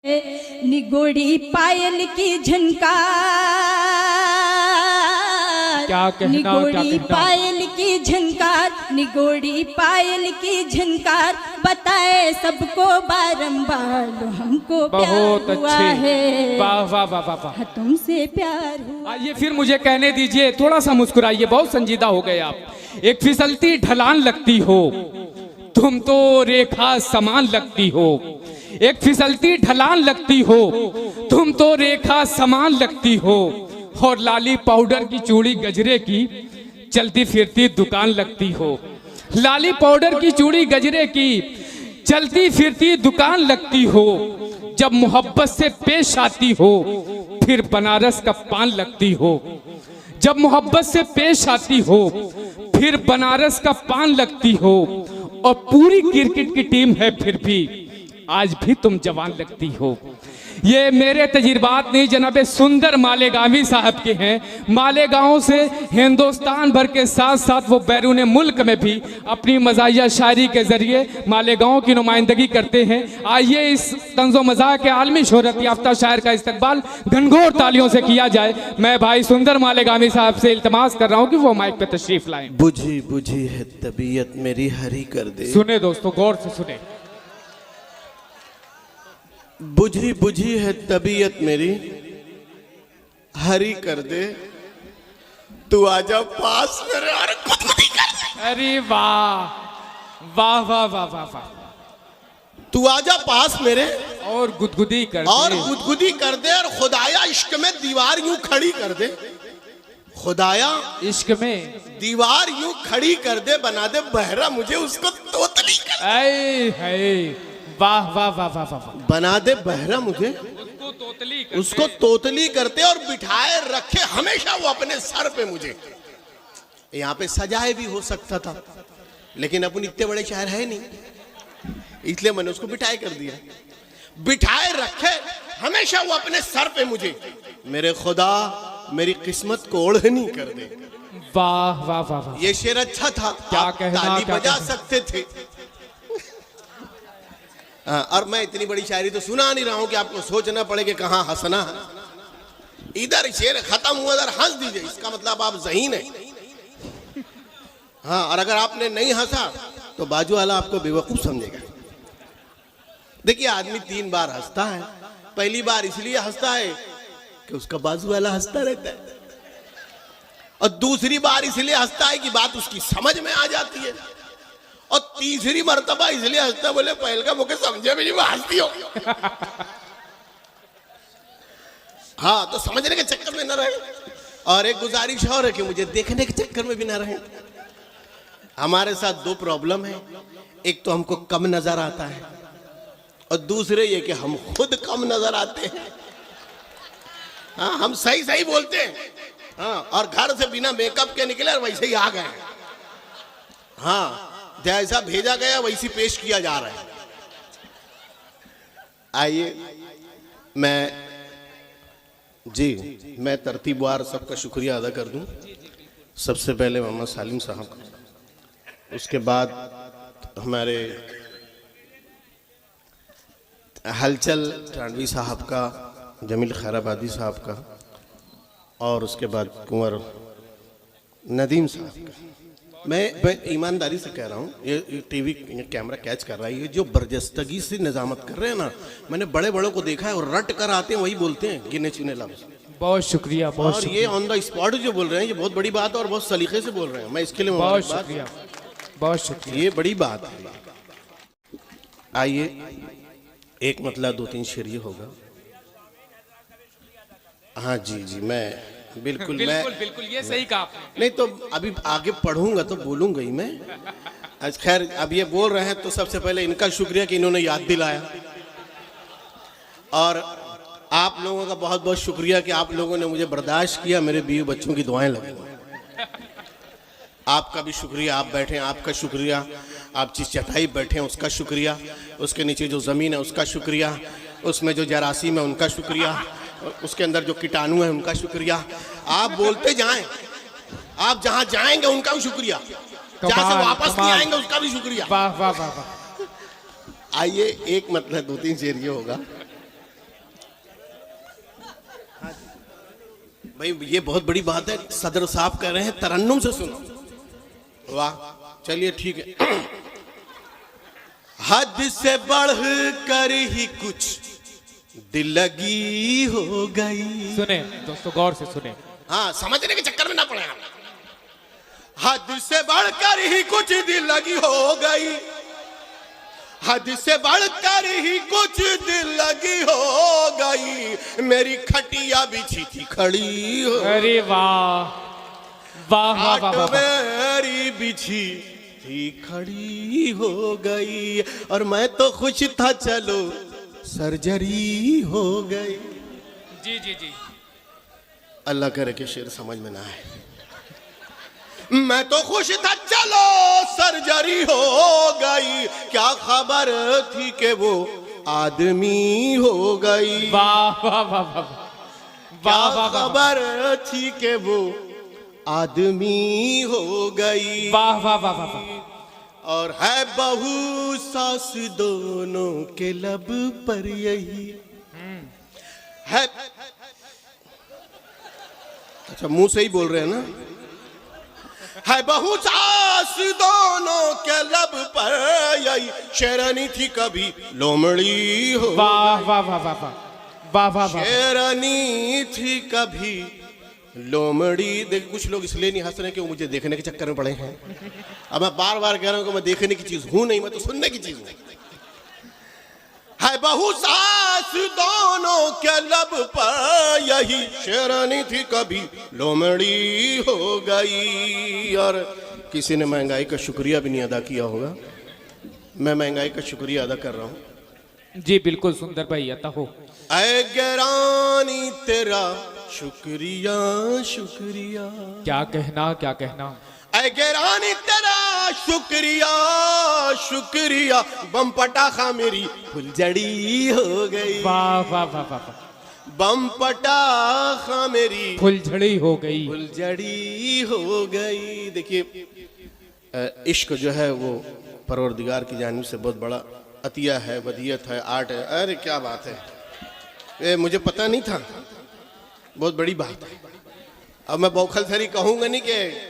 निगोड़ी पायल की झनकार, क्या कहना, निगोड़ी पायल की झनकार, निगोड़ी पायल की झनकार, बताए सबको बारंबार हमको बहुत प्यार हुआ अच्छे। है, वाह वाह वाह वाह वाह। तुमसे प्यार हुआ। आइए फिर मुझे कहने दीजिए, थोड़ा सा मुस्कुराइए, बहुत संजीदा हो गए आप। एक फिसलती ढलान लगती हो तुम तो रेखा समान लगती हो, एक फिसलती ढलान लगती हो तुम तो रेखा समान लगती हो, और लाली पाउडर की चूड़ी गजरे की चलती फिरती दुकान लगती हो, लाली पाउडर की चूड़ी गजरे की चलती फिरती दुकान लगती हो, जब मोहब्बत से पेश आती हो फिर बनारस का पान लगती हो, जब मोहब्बत से पेश आती हो फिर बनारस का पान लगती हो, और पूरी क्रिकेट की टीम है फिर भी आज भी तुम जवान लगती हो। ये मेरे तजुर्बात नहीं, जनाबे सुंदर मालेगावी साहब के हैं। मालेगांव से हिंदुस्तान भर के साथ साथ वो बैरून मुल्क में भी अपनी मज़ाहिया शायरी के ज़रिए मालेगांव की नुमाइंदगी करते हैं। आइए इस तंज़ो मज़ाह के आलमी शोहरत याफ्ता शायर का इस्तकबाल घनघोर तालियों से किया जाए। मैं भाई सुंदर मालेगावी साहब से इल्तमास कर रहा हूँ कि वो माइक पे तशरीफ लाएं। बुझी बुझी है तबीयत मेरी हरी कर दे, सुने दोस्तों, गौर से सुने। बुझी बुझी है तबीयत मेरी हरी कर दे, तू आजा पास मेरे और गुदगुदी कर दे। अरे वाह वाह वाह वाह वाह वाह। तू आजा पास मेरे और गुदगुदी कर दे, और गुदगुदी कर दे, और खुदाया इश्क में दीवार यूं खड़ी कर दे, खुदाया इश्क में दीवार यूं खड़ी कर दे, बना दे बहरा मुझे उसको तोतली कर, ऐ है वाह वाह वाह वाह वाह। बना दे बहरा मुझे उसको तोतली करते, और बिठाए रखे हमेशा वो अपने सर पे मुझे। यहाँ पे सजाए भी हो सकता था, लेकिन अपन इतने बड़े शायर है नहीं, इसलिए मैंने उसको बिठाए कर दिया। बिठाए रखे हमेशा वो अपने सर पे मुझे, मेरे खुदा मेरी किस्मत को ओढ़नी कर दे। वाह वाह वाह वाह। ये शेर अच्छा था, क्या आप कहना, ताली क्या बजा कहना। सकते थे। और मैं इतनी बड़ी शायरी तो सुना नहीं रहा हूं कि आपको सोचना पड़े कि कहां हंसना है। इधर शेर खत्म हुआ, इधर हंस दीजिए, इसका मतलब आप ज़हीन है। हाँ, और अगर आपने नहीं हंसा तो बाजू वाला आपको बेवकूफ समझेगा। देखिए, आदमी 3 बार हंसता है। पहली बार इसलिए हंसता है कि उसका बाजू वाला हंसता रहता है, और दूसरी बार इसलिए हंसता है कि बात उसकी समझ में आ जाती है, और तीसरी मर्तबा इसलिए हंसता, बोले पहल का मुझे समझे भी नहीं, वो हंसती हो। हाँ, तो समझने के चक्कर में न रहे, और एक गुजारिश और है कि मुझे देखने के चक्कर में भी न रहे। हमारे साथ 2 प्रॉब्लम है, एक तो हमको कम नजर आता है, और दूसरे ये कि हम खुद कम नजर आते हैं। हाँ, हम सही सही बोलते हैं, हाँ, और घर से बिना मेकअप के निकले और वैसे ही आ गए। हाँ, जैसा भेजा गया वैसी पेश किया जा रहा है। आइए, मैं तरतीबवार सबका शुक्रिया अदा कर दूं। सबसे पहले मोहम्मद सालिम साहब का, उसके बाद हमारे हलचल टांडवी साहब का, जमील खैराबादी साहब का, और उसके बाद कुंवर नदीम साहब का। मैं ईमानदारी से कह रहा हूँ, ये टीवी कैमरा कैच कर रहा है, ये जो बरजस्तगी से निजामत कर रहे हैं ना, मैंने बड़े बड़ों को देखा है, और रट कर आते हैं वही बोलते हैं, गिने चुने लफ्ज़। बहुत शुक्रिया, बहुत और शुक्रिया। ये ऑन द स्पॉट जो बोल रहे हैं, ये बहुत बड़ी बात है, और बहुत सलीके से बोल रहे हैं। मैं इसके लिए बहुत शुक्रिया, बहुत शुक्रिया। ये बड़ी बात है। आइए, एक मतलब 2-3 शेर ये होगा। हाँ जी जी, मैं बिल्कुल बिल्कुल ये सही कहा आपने। नहीं तो अभी आगे पढ़ूंगा तो बोलूंगा ही मैं। आज खैर, अब ये बोल रहे हैं तो सबसे पहले इनका शुक्रिया कि इन्होंने याद दिलाया, और आप लोगों का बहुत बहुत शुक्रिया कि आप लोगों ने मुझे बर्दाश्त किया। मेरे बीवी बच्चों की दुआएं लगी, आपका भी शुक्रिया। आप बैठे हैं, आपका शुक्रिया। आप जिस चटाई बैठे हैं उसका शुक्रिया, उसके नीचे जो ज़मीन है उसका शुक्रिया, उसमें जो जरासीम है उनका शुक्रिया, उसके अंदर जो कीटाणु है उनका शुक्रिया। आप बोलते जाएं, आप जहां जाएंगे उनका भी शुक्रिया, जहां से वापस नहीं आएंगे उसका भी शुक्रिया। वाह वाह वाह वाह। आइए, एक मतलब 2-3 शेर ये होगा। भाई ये बहुत बड़ी बात है, सदर साहब कह रहे हैं तरन्नुम से सुनो। वाह, चलिए ठीक है। हद से बढ़ कर ही कुछ दिल लगी हो गई। सुने दोस्तों, गौर से सुने। हाँ, समझने के चक्कर में ना पड़े आप। हद से बढ़कर ही कुछ दिल लगी हो गई, हद से बढ़कर ही कुछ दिल लगी हो गई, मेरी खटिया बिछी थी खड़ी हो। अरे वाह वाह वाह वाह वाह, मेरी बिछी थी खड़ी हो गई, और मैं तो खुश था चलो सर्जरी हो गई। जी जी जी। अल्लाह करे कि शेर समझ में ना आए। मैं तो खुश था चलो सर्जरी हो गई, क्या खबर थी कि वो आदमी हो गई। वाह वाह वाह वाह क्या वाह वाह वाह, खबर थी कि वो आदमी हो गई। वाह वाह वाह वाह वाह। और है बहू सास दोनों के लब पर यही है। अच्छा, मुंह से ही बोल रहे हैं ना। है बहू सास दोनों के लब पर यही, शेरनी थी कभी लोमड़ी हो। वाह वाह वाह वाह वाह वाह वाह वाह। शेरनी थी कभी लोमड़ी। देख, कुछ लोग इसलिए नहीं हंस रहे कि वो मुझे देखने के चक्कर में पड़े हैं। अब मैं बार बार कह रहा हूं कि मैं देखने की चीज हूं नहीं, मैं तो सुनने की चीज हूं। है बहू सास दोनों के लब पर यही, शेरनी थी कभी लोमड़ी हो गई। और किसी ने महंगाई का शुक्रिया भी नहीं अदा किया होगा। मैं महंगाई का शुक्रिया अदा कर रहा हूं। जी बिल्कुल सुंदर भाई, अता हो। ऐ गरानी तेरा शुक्रिया शुक्रिया। क्या कहना क्या कहना। ऐ गरानी तेरा शुक्रिया शुक्रिया, बम पटाखा मेरी फुलझड़ी हो गई। वाह वाह वाह वाह वाह, बम पटाखा मेरी फुलझड़ी हो गई। फुलझड़ी हो गई। देखिए, इश्क जो है वो परवरदिगार की जानिब से बहुत बड़ा अतिया है, वदियत है, आर्ट है। अरे क्या बात है, ये मुझे पता नहीं था, बहुत बड़ी बात है। अब मैं बौखल थरी कहूंगा नहीं कि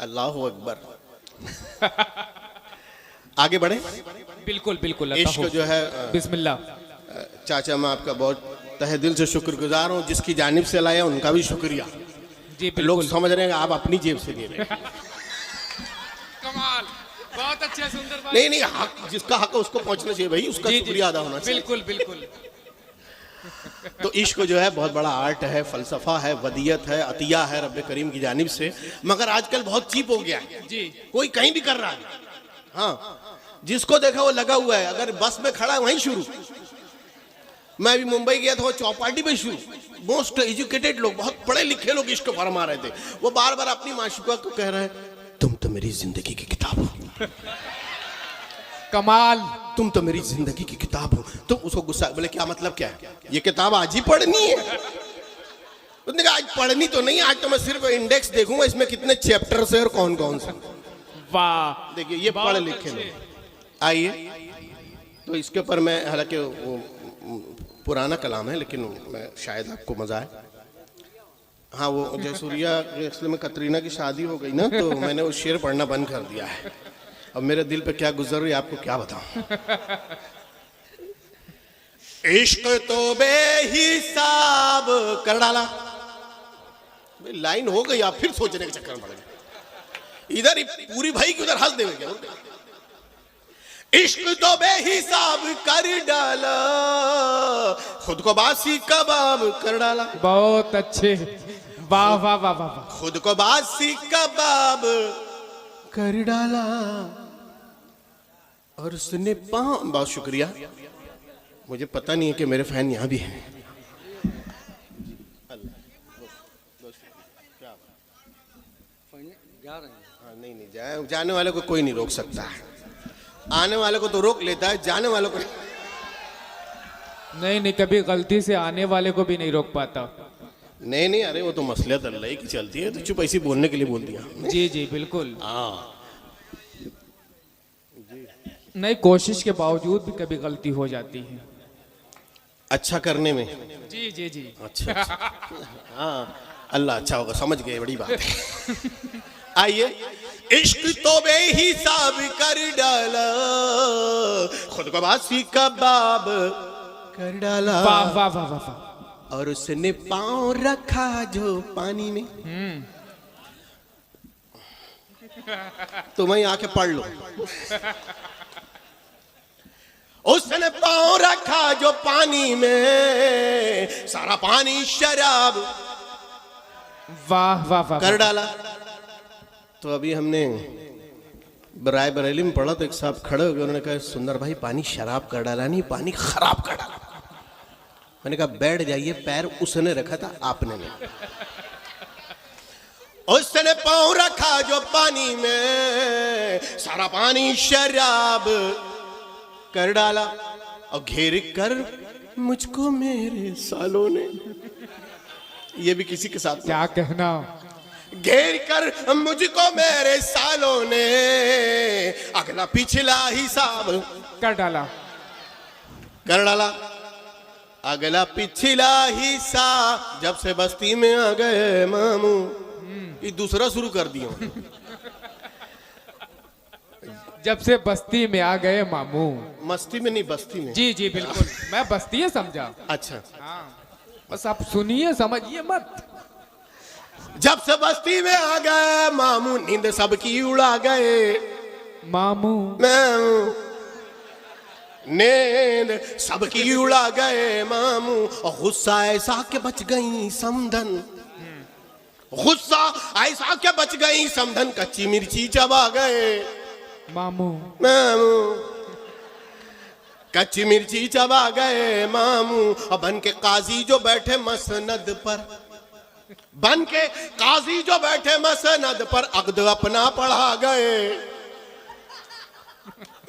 अल्लाह अकबर। आगे बढ़े। बिल्कुल बिल्कुल, अता इश्क हो। जो है, बिस्मिल्लाह। चाचा मैं आपका बहुत तहे दिल से शुक्रगुजार हूँ। जिसकी जानिब से लाया उनका भी शुक्रिया। जी लोग बिल्कुल। समझ रहे हैं कि आप अपनी जेब से दे रहे हैं। कमाल, बहुत अच्छा सुंदर भाई। नहीं नहीं, हक जिसका हक है उसको पहुंचना चाहिए भाई, उसका जी, जी, शुक्रिया अदा होना चाहिए। बिल्कुल बिल्कुल। तो इश्क जो है बहुत बड़ा आर्ट है, फलसफा है, वदियत है, अतिया है रब्बे करीम की जानिब से। मगर आजकल बहुत चीप हो गया है जी। कोई कहीं भी कर रहा है। हाँ, जिसको देखा वो लगा हुआ है। अगर बस में खड़ा है वहीं शुरू। मैं अभी मुंबई गया था, वो चौपाटी पे शुरू। मोस्ट एजुकेटेड लोग, बहुत पढ़े लिखे लोग इश्क फरमा रहे थे। वो बार बार अपनी माशुका को कह रहा है, तुम तो मेरी जिंदगी की किताब हो। कमाल। तुम तो मेरी जिंदगी की किताब हो। तुम उसको गुस्सा, बोले क्या मतलब, क्या है ये किताब आज ही पढ़नी है? उसने कहा आज पढ़नी तो नहीं, आज तो मैं सिर्फ इंडेक्स देखूंगा इसमें कितने चैप्टर्स है और कौन कौन से। वाह, देखिए ये पढ़े लिखे लोग। आइए, तो इसके ऊपर मैं, हालांकि वो पुराना कलाम है लेकिन मैं शायद आपको मजा आए। हाँ, वो जयसूर्या एक्चुअली में कतरीना की शादी हो गई ना, तो मैंने वो शेर पढ़ना बंद कर दिया है। अब मेरे दिल पे क्या गुजर रही है आपको क्या बताऊं। इश्क तो बेहिसाब कर डाला। लाइन हो गई, आप फिर सोचने के चक्कर में पड़ गए। इधर ही पूरी भाई की उधर हंस देंगे क्या? इश्क तो बेहिसाब कर डाला, खुद को बासी कबाब कर डाला। बहुत अच्छे। वाह वाह वाह वाह वाह। खुद को बासी कबाब कर डाला। और उसने बहुत शुक्रिया। मुझे पता नहीं है कि मेरे फैन यहाँ भी हैं। हाँ, नहीं नहीं, जाने वाले को कोई नहीं रोक सकता है। आने वाले को तो रोक लेता है, जाने वालों को नहीं नहीं, कभी गलती से आने वाले को भी नहीं रोक पाता। नहीं नहीं। अरे वो तो मसलियत अल्लाह की चलती है, तो चुप ऐसी बोलने के लिए बोल दिया। जी जी बिल्कुल। हाँ, नहीं, कोशिश के बावजूद भी कभी गलती हो जाती है। अच्छा करने में। जी जी जी। अच्छा, अच्छा। हाँ, अल्लाह अच्छा होगा, समझ गए, बड़ी बात है। आइए, इश्क तो बेहिसाब कर डाला, खुद को बासी कबाब कर डाला। वाह वाह वाह वाह वाह। और उसने पांव रखा जो पानी में। तुम ही आके पढ़ लो। उसने पांव रखा जो पानी में, सारा पानी शराब वाह वाह वाह कर डाला। तो अभी हमने राय बरेली में पढ़ा, तो एक साहब खड़े हो गए, उन्होंने कहा सुंदर भाई पानी शराब कर डाला नहीं, पानी खराब कर डाला। मैंने कहा बैठ जाइए, पैर उसने रखा था, आपने नहीं। उसने पांव रखा जो पानी में, सारा पानी शराब कर डाला। और घेर कर मुझको मेरे सालों ने, ये भी किसी के साथ क्या कहना। घेर कर मुझको मेरे सालों ने, अगला पिछला हिसाब कर डाला। कर डाला। अगला पिछला हिसाब, जब से बस्ती में आ गए मामू, ये दूसरा शुरू कर दिया। जब से बस्ती में आ गए मामू। मस्ती में नहीं, बस्ती में। जी जी बिल्कुल, मैं बस्ती समझा। अच्छा, हाँ, बस आप सुनिए, समझिए मत। जब से बस्ती में आ गए मामू, नींद सबकी उड़ा गए मामू। मामू, नींद सबकी उड़ा गए मामू। और गुस्सा ऐसा के बच गई समधन, गुस्सा ऐसा के बच गई समधन, कच्ची मिर्ची चबा गए मामू। मामू, कच्ची मिर्ची चबा गए मामू। और बन के काजी जो बैठे मसनद पर, बन के काजी जो बैठे मसनद पर, अक़्द अपना पढ़ा गए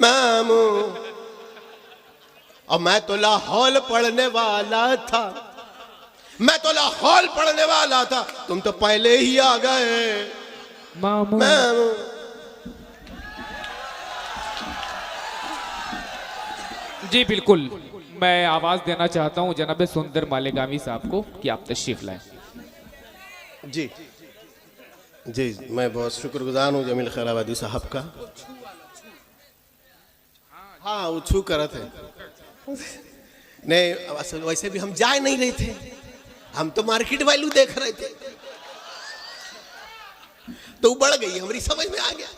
मामू। और मैं तो लाहौल पढ़ने वाला था, मैं तो लाहौल पढ़ने वाला था, तुम तो पहले ही आ गए मामू। मामू। जी बिल्कुल, मैं आवाज देना चाहता हूँ जनाब सुंदर मालेगामी साहब को कि आप तशरीफ लाएं। जी जी, मैं बहुत शुक्रगुजार हूँ जमील खैराबादी साहब का। हाँ, वो छू कर थे। नहीं, असल वैसे भी हम जा नहीं रहे थे, हम तो मार्केट वैल्यू देख रहे थे, तो बढ़ गई, हमारी समझ में आ गया।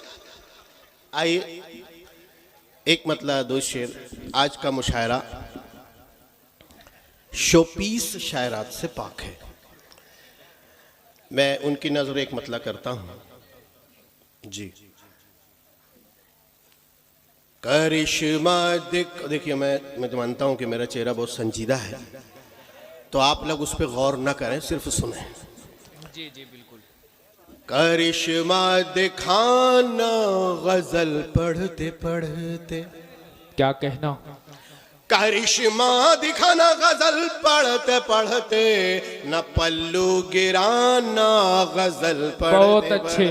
आइए, एक मतलब दो शेर। आज का मुशायरा शोपीस शायरात से पाक है। मैं उनकी नजर एक मतलब करता हूं जी। करिश्मा देखिए, मैं मानता हूं कि मेरा चेहरा बहुत संजीदा है, तो आप लोग उस पर गौर ना करें, सिर्फ सुने। जी जी बिल्कुल। करिश्मा दिखाना गजल पढ़ते पढ़ते। क्या कहना। करिश्मा दिखाना गजल पढ़ते पढ़ते, न पल्लू गिराना गजल पढ़ते। बहुत अच्छे।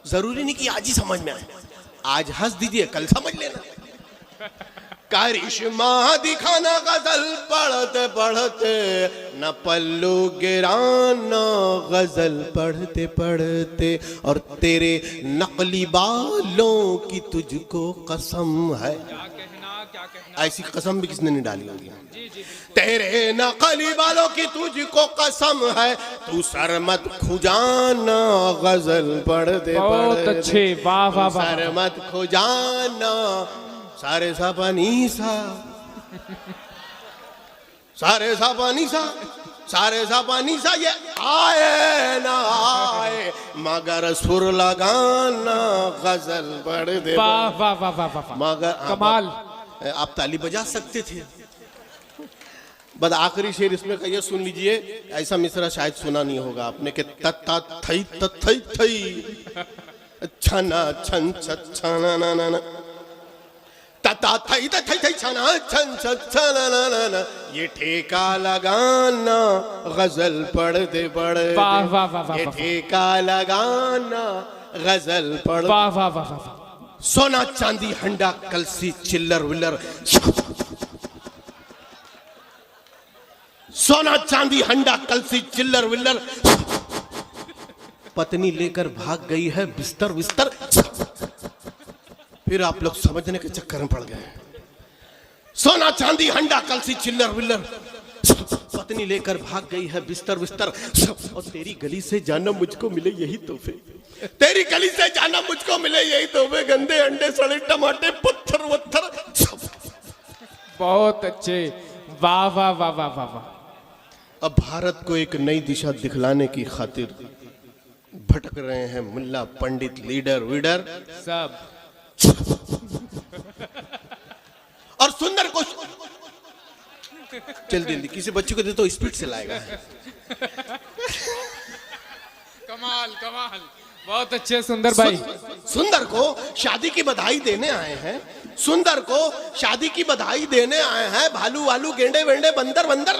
जरूरी नहीं कि आज ही समझ में आए, आज हंस दीजिए, कल समझ लेना। करिश्मा दिखाना गजल पढ़ते पढ़ते, न पल्लू गिराना गजल पढ़ते पढ़ते। और तेरे नकली बालों की तुझको कसम है। ऐसी कसम भी किसने नहीं डाली होगी। तेरे नकली बालों की तुझको कसम है, तू सर मत खुजाना गजल पढ़ते बहुत पढ़ते। अच्छे, वाह वाह वाह। सर मत खुजाना, सारे सा पानी सा, सारे सा पानी सा, सारे सा पानी सा, ये आए ना आए मगर सुर लगाना गजल पढ़ते। वाह वाह वाह वाह वाह। मगर कमाल। आप ताली बजा सकते थे। बस आखिरी शेर इसमें का ये सुन लीजिए, ऐसा मिसरा शायद सुना नहीं होगा आपने कि तत्ता थई तथई थई छना छन छना ना ना ना, तता थई थई थई छना छन छना ना ना ना। ये ठेका लगाना गजल पढ़ते पढ़ते। वाह वाह वाह वाह। ये ठेका लगाना गजल पढ़ते। वाह वाह वाह वाह। सोना चांदी हंडा कलसी चिल्लर विल्लर, सोना चांदी हंडा कलसी चिल्लर विल्लर, पत्नी लेकर भाग गई है बिस्तर बिस्तर। फिर आप लोग समझने के चक्कर में पड़ गए। सोना चांदी हंडा कलसी चिल्लर विल्लर, पत्नी लेकर भाग गई है बिस्तर बिस्तर। और तेरी गली से जाना मुझको मिले यही तोहफे, तेरी गली से जाना मुझको मिले यही तोहफे, गंदे अंडे सड़े टमाटे पत्थर वत्थर। बहुत अच्छे, वाह वाह वाह वाह वाह वाह। अब भारत को एक नई दिशा दिखलाने की खातिर भटक रहे हैं मुल्ला पंडित लीडर वीडर सब। और सुंदर को चल जल्दी किसी बच्चे को दे तो स्पीड से लाएगा। कमाल कमाल, बहुत अच्छे सुंदर भाई। सुंदर को शादी की बधाई देने आए हैं, सुंदर को शादी की बधाई देने आए हैं। भालू वालू गेंडे वेंडे बंदर बंदर